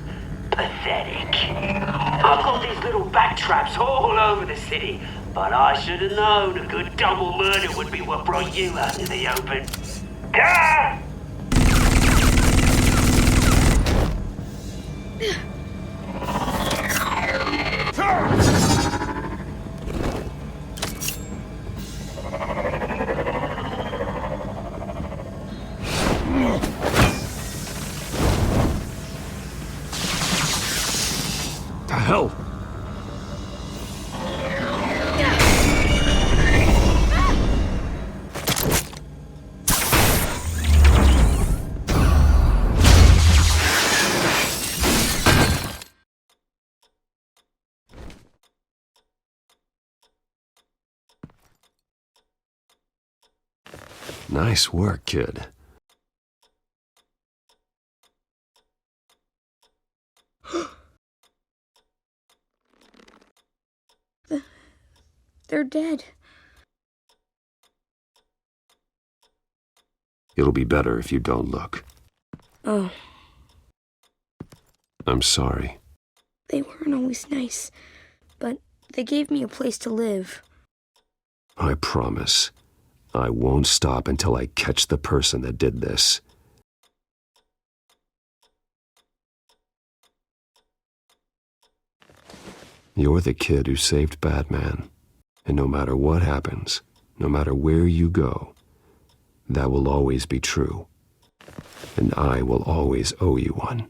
Pathetic. I've got these little bat traps all over the city, but I should have known a good double murder would be what brought you out in the open. Ah! The hell? Nice work, kid. They're dead. It'll be better if you don't look. Oh, I'm sorry. they weren't always nice, but they gave me a place to live. I promise. I won't stop until I catch the person that did this. You're the kid who saved Batman. And no matter what happens, no matter where you go, that will always be true. And I will always owe you one.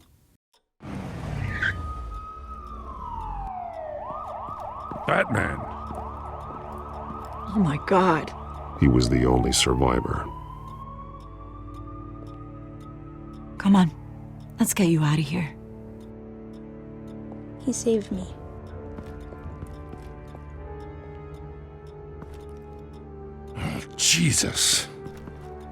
Batman. Oh my God. He was the only survivor. Come on. Let's get you out of here. He saved me. Jesus.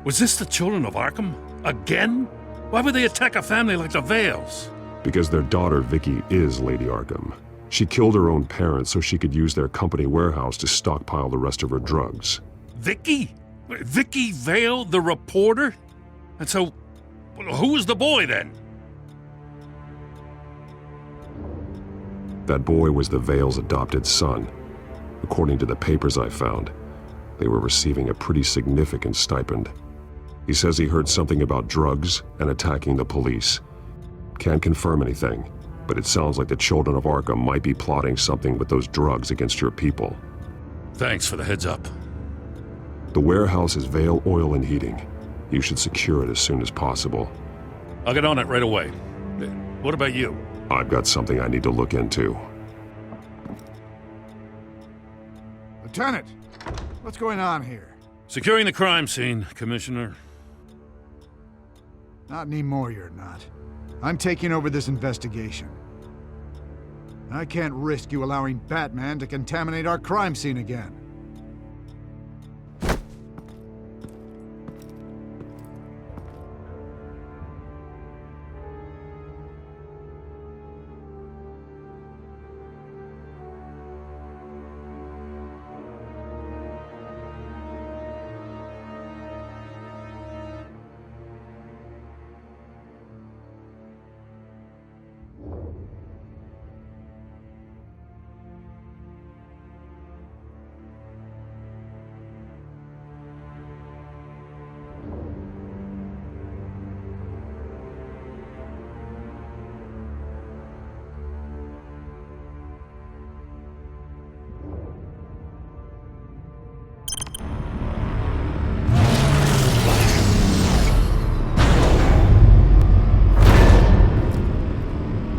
Was this the children of Arkham? Again? Why would they attack a family like the Vales? Because their daughter, Vicky, is Lady Arkham. She killed her own parents so she could use their company warehouse to stockpile the rest of her drugs. Vicky? Vicky Vale, the reporter? And so, who was the boy then? That boy was the Vale's adopted son. According to the papers I found, they were receiving a pretty significant stipend. He says he heard something about drugs and attacking the police. Can't confirm anything, but it sounds like the children of Arkham might be plotting something with those drugs against your people. Thanks for the heads up. The warehouse is Vale Oil and Heating. You should secure it as soon as possible. I'll get on it right away. What about you? I've got something I need to look into. Lieutenant, what's going on here? Securing the crime scene, Commissioner. Not anymore, you're not. I'm taking over this investigation. I can't risk you allowing Batman to contaminate our crime scene again.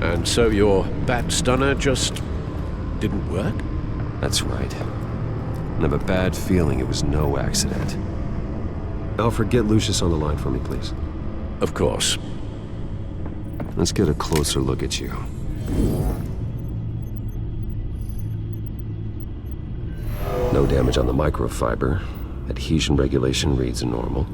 And so your bat stunner just didn't work? That's right. I have a bad feeling it was no accident. Alfred, get Lucius on the line for me, please. Of course. Let's get a closer look at you. No damage on the microfiber. Adhesion regulation reads normal.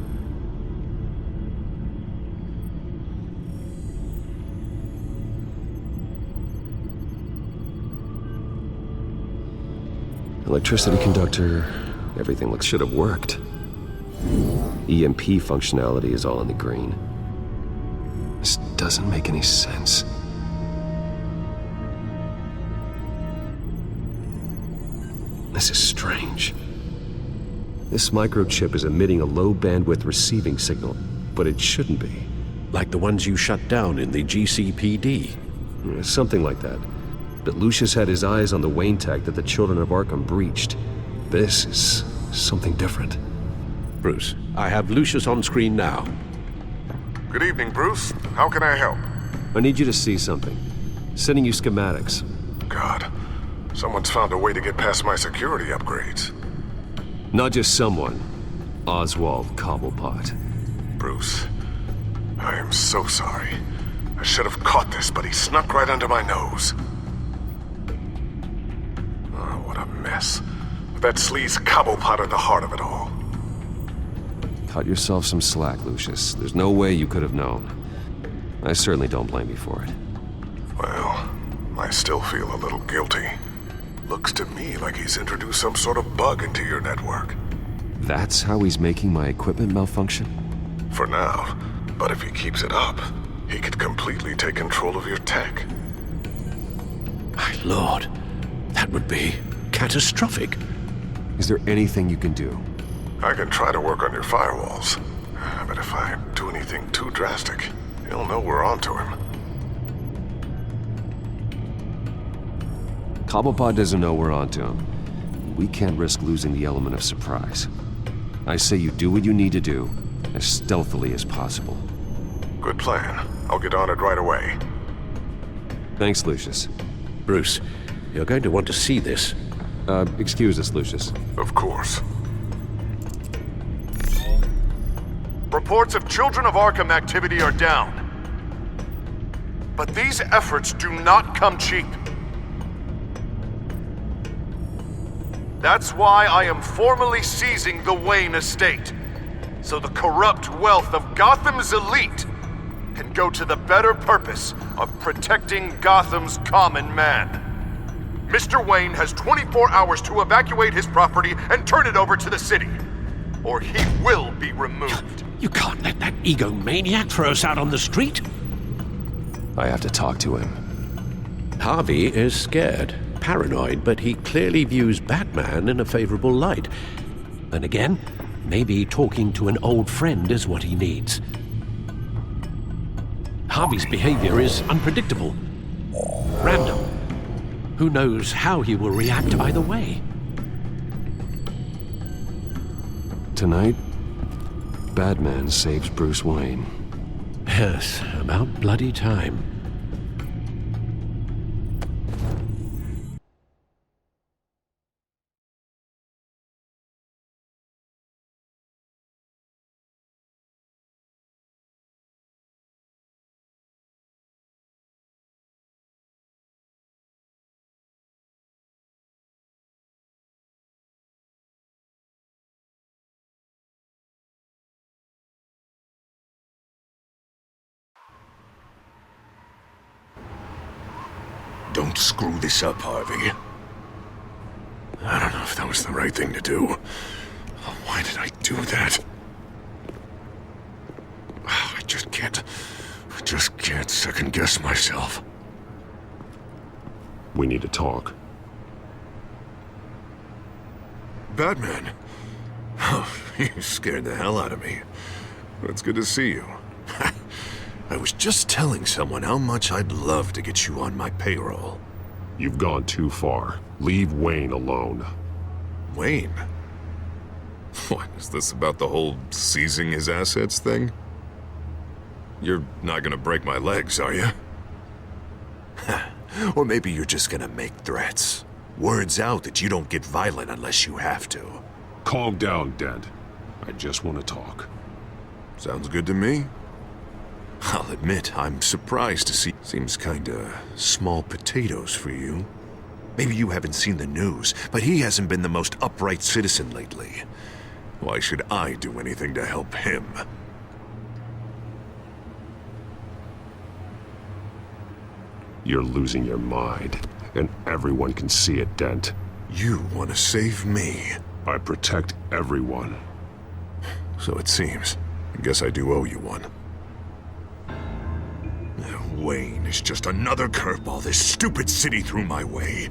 Electricity conductor, everything should have worked. EMP functionality is all in the green. This doesn't make any sense. This is strange. This microchip is emitting a low-bandwidth receiving signal, but it shouldn't be. Like the ones you shut down in the GCPD? Something like that. But Lucius had his eyes on the Wayne tag that the Children of Arkham breached. This is something different. Bruce, I have Lucius on screen now. Good evening, Bruce. How can I help? I need you to see something. Sending you schematics. God, someone's found a way to get past my security upgrades. Not just someone. Oswald Cobblepot. Bruce, I am so sorry. I should have caught this, but he snuck right under my nose. Oh, what a mess. With that sleaze Cobblepot at the heart of it all. Cut yourself some slack, Lucius. There's no way you could have known. I certainly don't blame you for it. Well, I still feel a little guilty. Looks to me like he's introduced some sort of bug into your network. That's how he's making my equipment malfunction? For now. But if he keeps it up, he could completely take control of your tech. My lord, that would be catastrophic. Is there anything you can do? I can try to work on your firewalls. But if I do anything too drastic, he'll know we're onto him. Cobblepot doesn't know we're onto him. We can't risk losing the element of surprise. I say you do what you need to do, as stealthily as possible. Good plan. I'll get on it right away. Thanks, Lucius. Bruce, you're going to want to see this. Excuse us, Lucius. Of course. Reports of Children of Arkham activity are down. But these efforts do not come cheap. That's why I am formally seizing the Wayne estate, so the corrupt wealth of Gotham's elite can go to the better purpose of protecting Gotham's common man. Mr. Wayne has 24 hours to evacuate his property and turn it over to the city, or he will be removed. You can't let that egomaniac throw us out on the street. I have to talk to him. Harvey is scared, paranoid, but he clearly views Batman in a favorable light. And again, maybe talking to an old friend is what he needs. Harvey's behavior is unpredictable, random. Who knows how he will react either way? Tonight, Batman saves Bruce Wayne. Yes, about bloody time. Don't screw this up, Harvey. I don't know if that was the right thing to do. Why did I do that? I just can't second-guess myself. We need to talk. Batman? Oh, you scared the hell out of me. It's good to see you. I was just telling someone how much I'd love to get you on my payroll. You've gone too far. Leave Wayne alone. Wayne? What, is this about the whole seizing his assets thing? You're not gonna break my legs, are you? Or maybe you're just gonna make threats. Words out that you don't get violent unless you have to. Calm down, Dent. I just want to talk. Sounds good to me. I'll admit, I'm surprised to see. Seems kinda small potatoes for you. Maybe you haven't seen the news, but he hasn't been the most upright citizen lately. Why should I do anything to help him? You're losing your mind, and everyone can see it, Dent. You want to save me? I protect everyone. So it seems. I guess I do owe you one. Wayne is just another curveball this stupid city threw my way.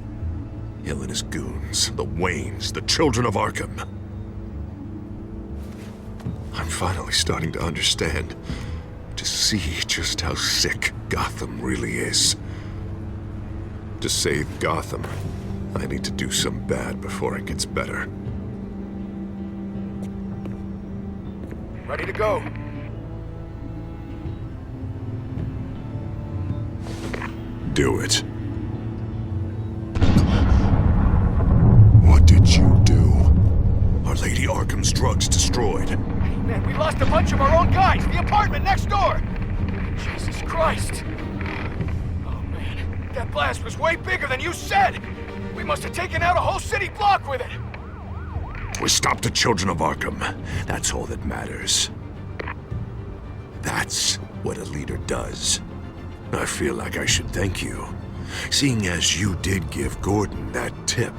Hill and his goons, the Waynes, the children of Arkham. I'm finally starting to understand, to see just how sick Gotham really is. To save Gotham, I need to do some bad before it gets better. Ready to go. Do it. What did you do? Are Lady Arkham's drugs destroyed? Man, we lost a bunch of our own guys! The apartment next door! Jesus Christ! Oh man, that blast was way bigger than you said! We must have taken out a whole city block with it! We stopped the children of Arkham. That's all that matters. That's what a leader does. I feel like I should thank you, seeing as you did give Gordon that tip.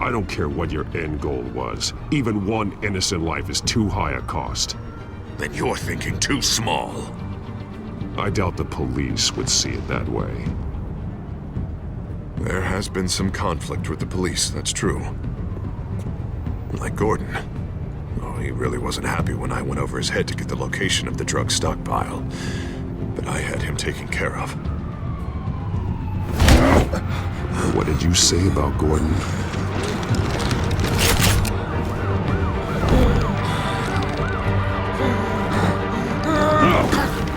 I don't care what your end goal was. Even one innocent life is too high a cost. Then you're thinking too small. I doubt the police would see it that way. There has been some conflict with the police, that's true. Like Gordon. Oh, he really wasn't happy when I went over his head to get the location of the drug stockpile. But I had him taken care of. What did you say about Gordon?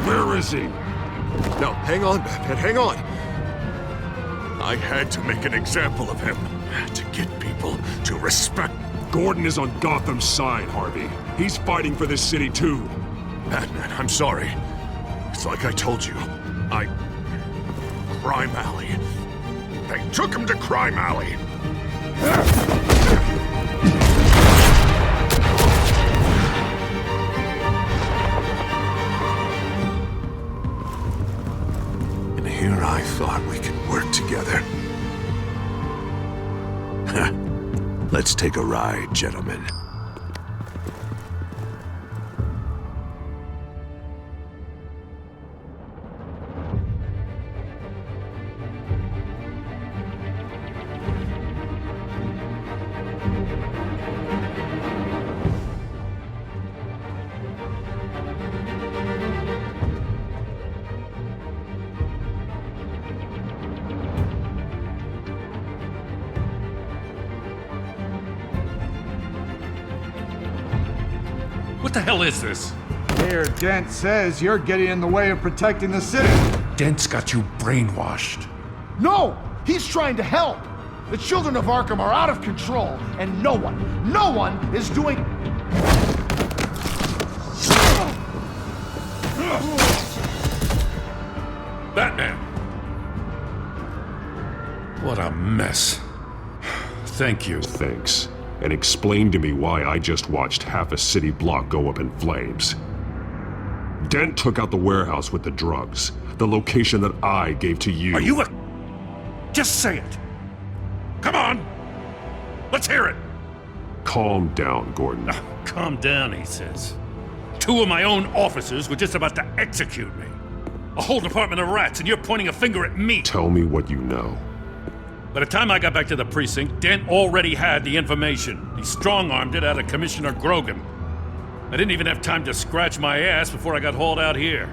Where is he? No, hang on, Batman, hang on. I had to make an example of him. To get people to respect. Gordon is on Gotham's side, Harvey. He's fighting for this city too. Batman, I'm sorry. It's like I told you. Crime Alley. They took him to Crime Alley. And here I thought we could work together. Let's take a ride, gentlemen. What the hell is this? Mayor Dent says you're getting in the way of protecting the city. Dent's got you brainwashed. No! He's trying to help! The children of Arkham are out of control, and no one is doing... Batman! What a mess. Thank you. Thanks. And explain to me why I just watched half a city block go up in flames. Dent took out the warehouse with the drugs, the location that I gave to you. Are you a... Just say it. Come on! Let's hear it! Calm down, Gordon. Calm down, he says. 2 of my own officers were just about to execute me. A whole department of rats, and you're pointing a finger at me. Tell me what you know. By the time I got back to the precinct, Dent already had the information. He strong-armed it out of Commissioner Grogan. I didn't even have time to scratch my ass before I got hauled out here.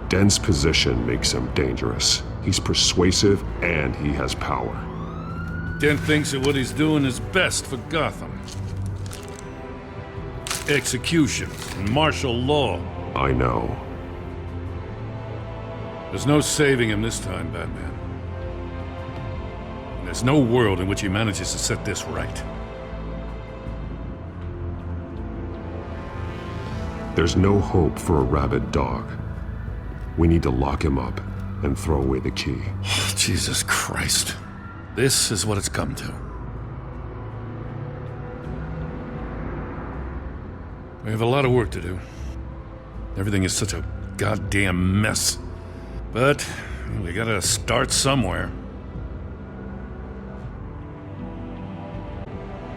Dent's position makes him dangerous. He's persuasive, and he has power. Dent thinks that what he's doing is best for Gotham. Execution and martial law. I know. There's no saving him this time, Batman. And there's no world in which he manages to set this right. There's no hope for a rabid dog. We need to lock him up and throw away the key. Jesus Christ. This is what it's come to. We have a lot of work to do. Everything is such a goddamn mess. But we gotta start somewhere.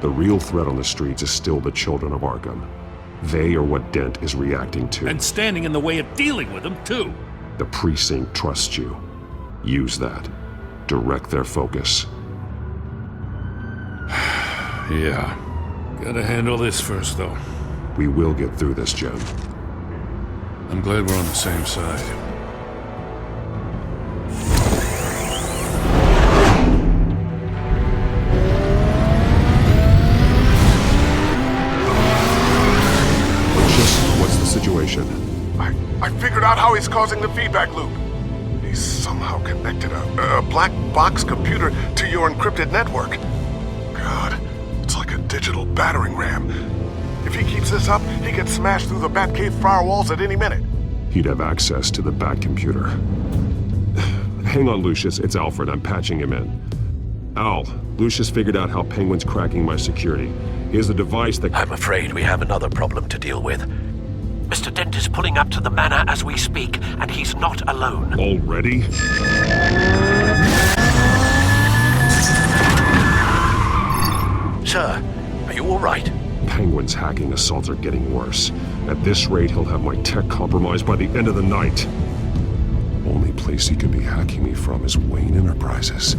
The real threat on the streets is still the children of Arkham. They are what Dent is reacting to. And standing in the way of dealing with them, too. The precinct trusts you. Use that. Direct their focus. Yeah. Gotta handle this first, though. We will get through this, Jim. I'm glad we're on the same side. What's the situation? I figured out how he's causing the feedback loop. He's somehow connected a black box computer to your encrypted network. God, it's like a digital battering ram. If he keeps this up, he can smash through the Batcave firewalls at any minute. He'd have access to the Bat computer. Hang on, Lucius. It's Alfred. I'm patching him in. Al, Lucius figured out how Penguin's cracking my security. He has a device that... I'm afraid we have another problem to deal with. Mr. Dent is pulling up to the manor as we speak, and he's not alone. Already? Sir, are you all right? Penguin's hacking assaults are getting worse. At this rate, he'll have my tech compromised by the end of the night. Only place he could be hacking me from is Wayne Enterprises.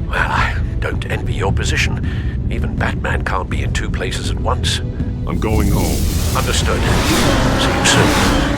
Well, I don't envy your position. Even Batman can't be in two places at once. I'm going home. Understood. See you soon.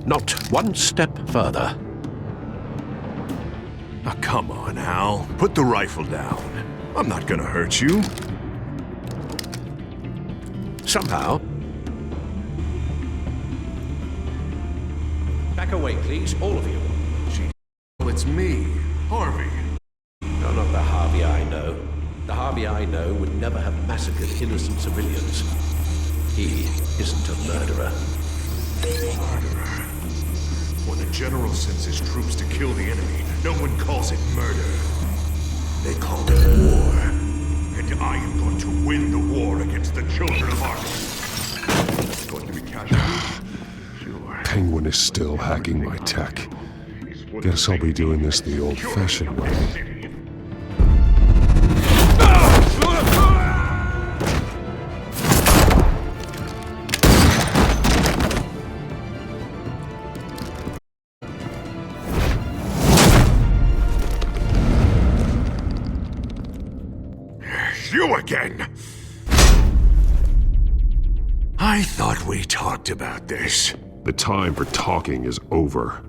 Not one step further. Now, come on, Al. Put the rifle down. I'm not gonna hurt you. Somehow. Back away, please, all of you. Well, it's me, Harvey. No, not the Harvey I know. The Harvey I know would never have massacred innocent civilians. He isn't a murderer. Murderer? When the general sends his troops to kill the enemy, no one calls it murder. They call it war. And I am going to win the war against the children of Arkham. It's going to be casualties. Sure. Penguin is still hacking my tech. Guess I'll be doing this the old-fashioned way. You again! I thought we talked about this. The time for talking is over,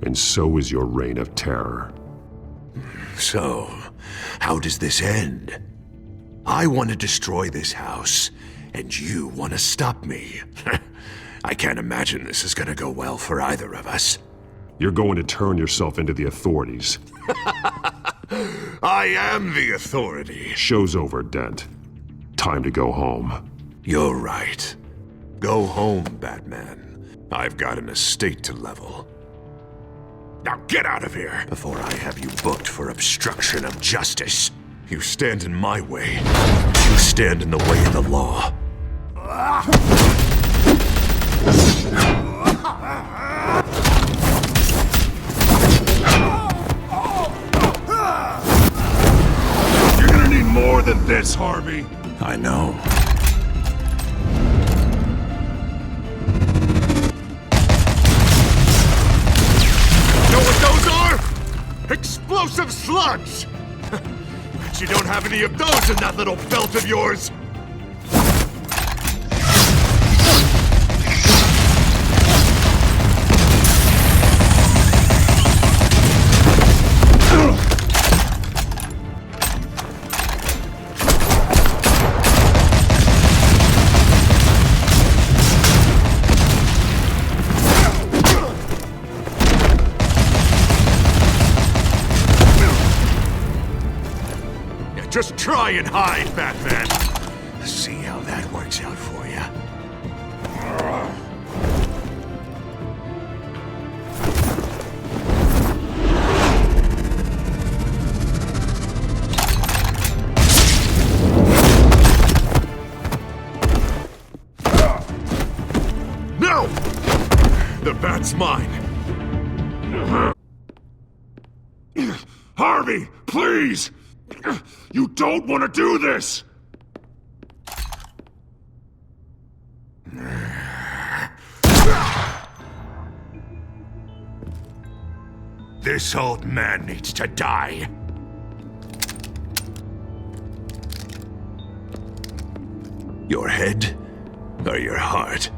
and so is your reign of terror. So, how does this end? I want to destroy this house, and you want to stop me. I can't imagine this is gonna go well for either of us. You're going to turn yourself into the authorities. I am the authority. Show's over, Dent. Time to go home. You're right. Go home, Batman. I've got an estate to level. Now get out of here before I have you booked for obstruction of justice. You stand in my way. You stand in the way of the law. explosive slugs! Bet you don't have any of those in that little belt of yours! Just try and hide, Batman. See how that works out for you. No! The bat's mine. Harvey, please! You don't want to do this! This old man needs to die. Your head or your heart?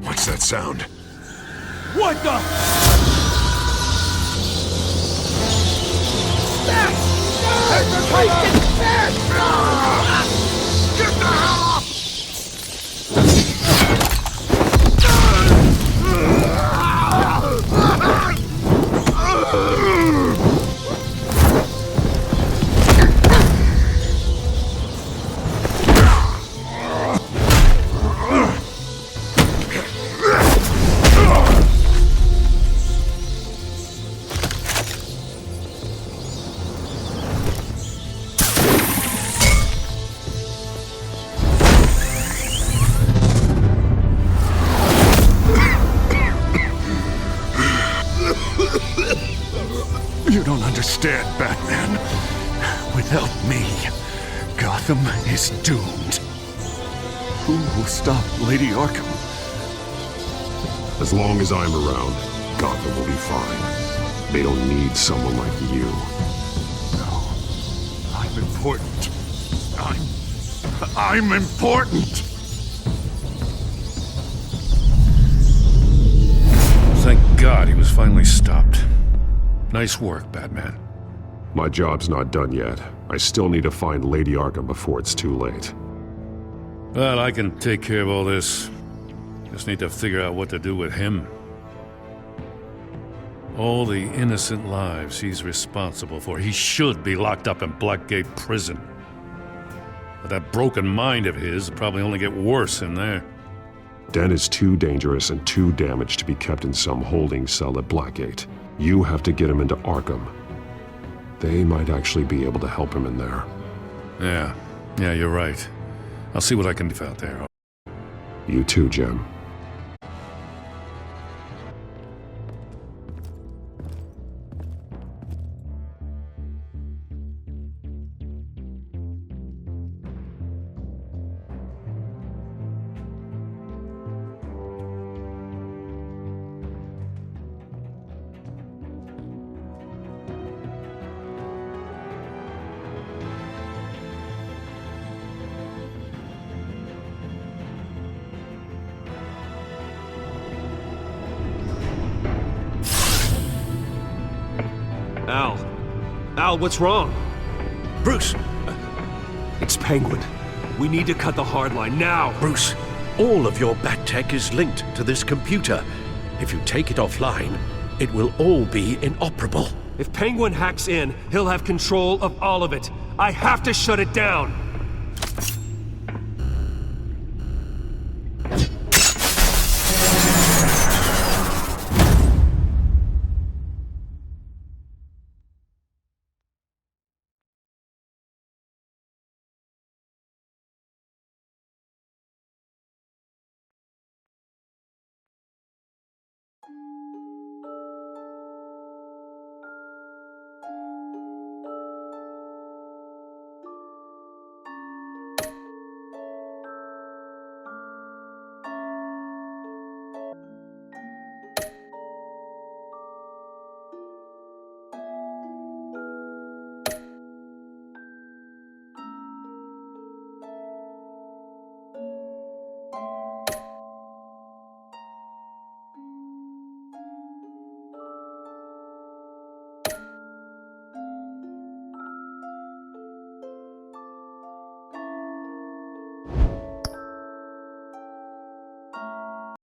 What's that sound? What the? Get the hell off! You don't understand, Batman. Without me, Gotham is doomed. Who will stop Lady Arkham? As long as I'm around, Gotham will be fine. They don't need someone like you. No. I'm important. I'm important! Thank God he was finally stopped. Nice work, Batman. My job's not done yet. I still need to find Lady Arkham before it's too late. Well, I can take care of all this. Just need to figure out what to do with him. All the innocent lives he's responsible for. He should be locked up in Blackgate Prison. But that broken mind of his will probably only get worse in there. Den is too dangerous and too damaged to be kept in some holding cell at Blackgate. You have to get him into Arkham. They might actually be able to help him in there. Yeah, you're right. I'll see what I can do out there. You too, Jim. Al, what's wrong? Bruce! It's Penguin. We need to cut the hard line now! Bruce, all of your bat tech is linked to this computer. If you take it offline, it will all be inoperable. If Penguin hacks in, he'll have control of all of it. I have to shut it down!